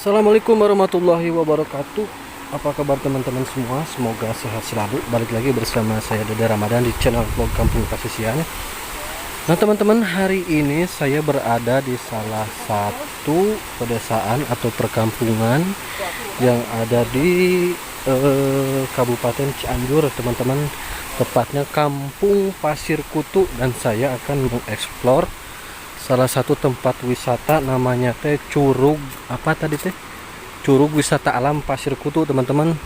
Assalamualaikum warahmatullahi wabarakatuh. Apa kabar teman-teman semua? Semoga sehat selalu. Balik lagi bersama saya Dede Ramadan di channel vlog Kampung Pasisian. Nah teman-teman, hari ini saya berada di salah satu pedesaan atau perkampungan yang ada di Kabupaten Cianjur teman-teman, tepatnya Kampung Pasir Kutu, dan saya akan mengeksplor salah satu tempat wisata namanya teh Curug apa tadi teh Curug Wisata Alam Pasir Kutu teman-teman,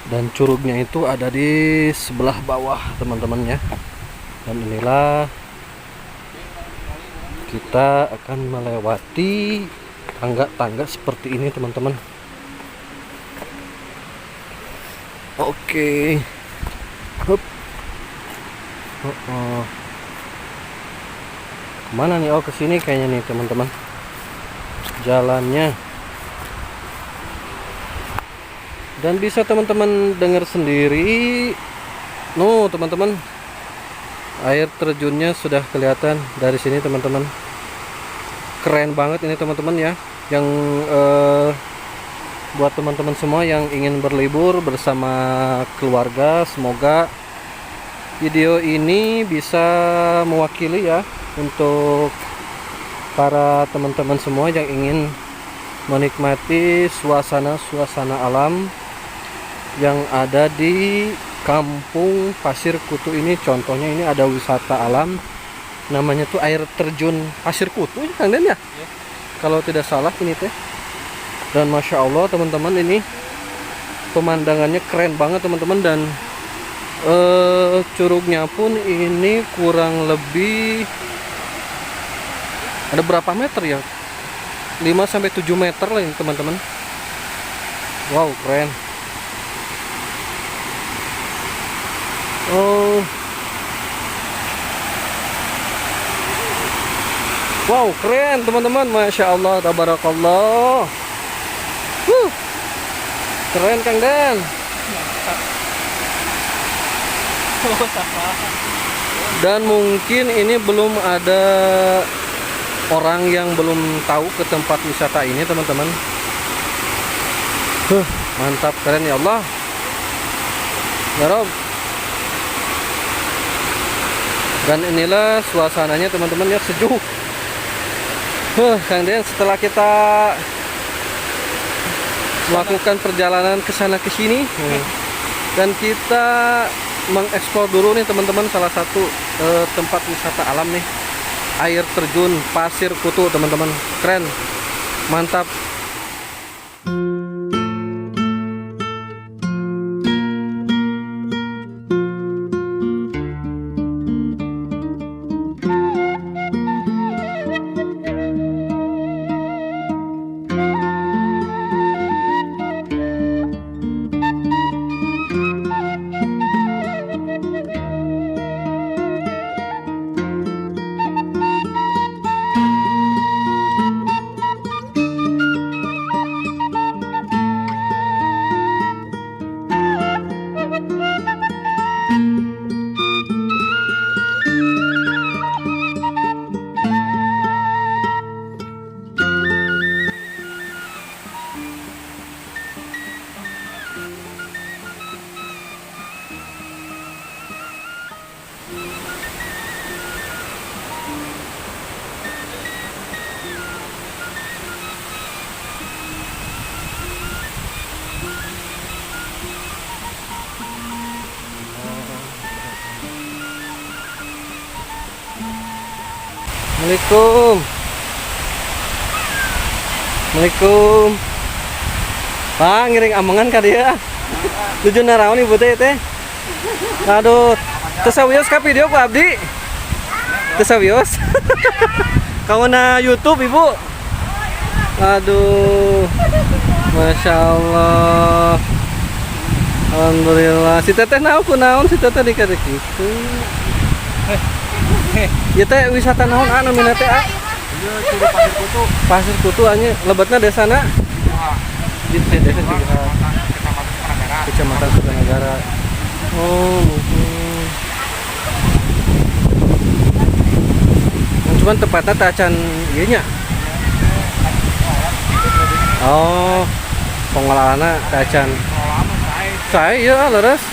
dan curugnya itu ada di sebelah bawah teman-teman ya. Dan inilah kita akan melewati tangga-tangga seperti ini teman-teman. Oke. Hup. Mana nih? Oh, ke sini kayaknya nih teman-teman jalannya. Dan bisa teman-teman dengar sendiri, teman-teman, air terjunnya sudah kelihatan dari sini teman-teman. Keren banget ini teman-teman ya, yang buat teman-teman semua yang ingin berlibur bersama keluarga, semoga video ini bisa mewakili ya untuk para teman-teman semua yang ingin menikmati suasana alam yang ada di Kampung Pasir Kutu ini. Contohnya ini ada wisata alam namanya tuh air terjun Pasir Kutu ya Kang Den ya? Ya. Kalau tidak salah ini teh. Dan Masya Allah teman-teman, ini pemandangannya keren banget teman-teman. Dan curugnya pun ini kurang lebih ada berapa meter ya, 5-7 meter lah ini teman-teman. Wow, keren. Wow, keren teman-teman, Masya Allah, tabarakallah. Keren Kang Den. Dan mungkin ini belum ada orang yang belum tahu ke tempat wisata ini teman-teman. Mantap, keren ya Allah ya Rob. Dan inilah suasananya teman-teman ya, sejuk. Kang Den, setelah kita melakukan perjalanan ke sana ke sini, dan kita mengeksplor dulu nih teman-teman salah satu tempat wisata alam nih, air terjun Pasir Kutu teman-teman. Keren, mantap. Assalamualaikum. Assalamualaikum. Pak, ngiring amangan ka dia. Tujuan naraon ibu teh teh. Aduh, tesawios ka video ku abdi. Tesawios. Kawana YouTube ibu. Aduh. Masya Allah. Alhamdulillah. Si teteh naon ku naon si teteh dikadek kitu. Ya teh wisata naon anu mina teh? Iya, Curug Pasir Kutu. Pasir Kutu anya lebatna desana. Di desa Kecamatan Sukanagara. Oh, cuman tepatnya tacan ieu nya. Oh, pengolahannya kacan. Kalau lama saya. Saya iya leres.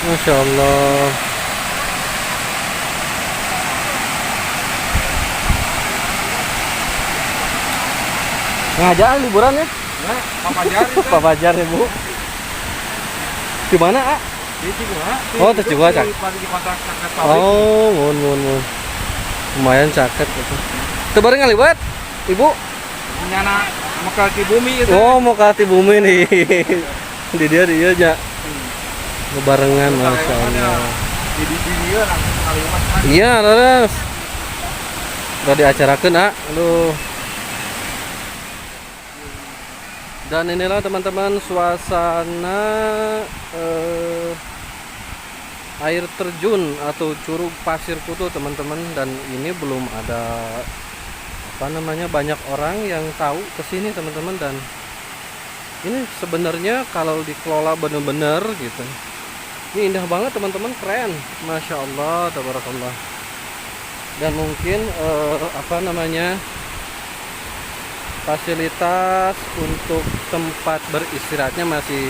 Masya Allah. Ngajak liburan ya? Nah, Papa Jari. Pak Fajar ya Bu. Di mana ah? Di Cigua. Oh, di Cigua, Cak. Di kontrak caket pabrik. Oh, mun. Lumayan caket gitu. Tebar ngaliwat, Ibu. Nyana maka di bumi itu. Oh, mau ke hati bumi nih. Di dia aja. Lebarengan, masya Allah. Di dia langsung kalimat kan. Iya, leres. Udah diacarakan, ah. Aduh. Dan inilah teman-teman suasana air terjun atau Curug Pasir Kutu teman-teman, dan ini belum ada apa namanya banyak orang yang tahu kesini teman-teman, dan ini sebenarnya kalau dikelola benar-benar gitu ini indah banget teman-teman, keren, masya Allah, tabarakallah. Dan mungkin apa namanya fasilitas untuk tempat beristirahatnya masih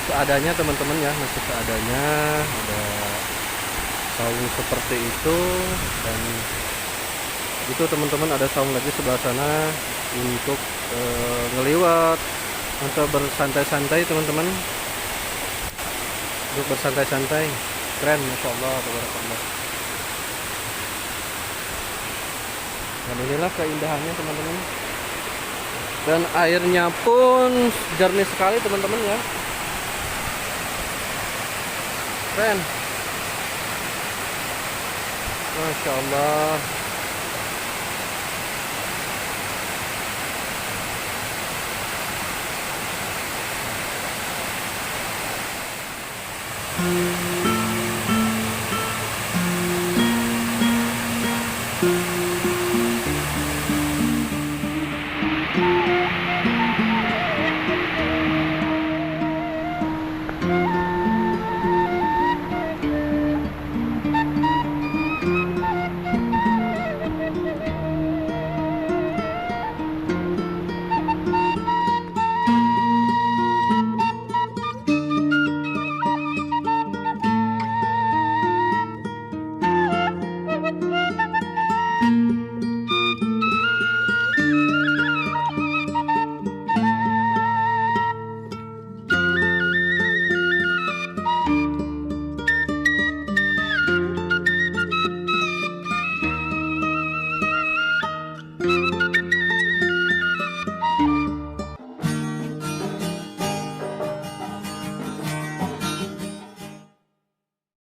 seadanya teman-teman ya, masih seadanya, ada saung seperti itu, dan itu teman-teman ada saung lagi sebelah sana untuk ngeliwat, untuk bersantai-santai teman-teman, untuk bersantai-santai, keren, masya Allah, tabarakallah. Dan inilah keindahannya teman-teman, dan airnya pun jernih sekali teman-teman ya, keren, masya Allah.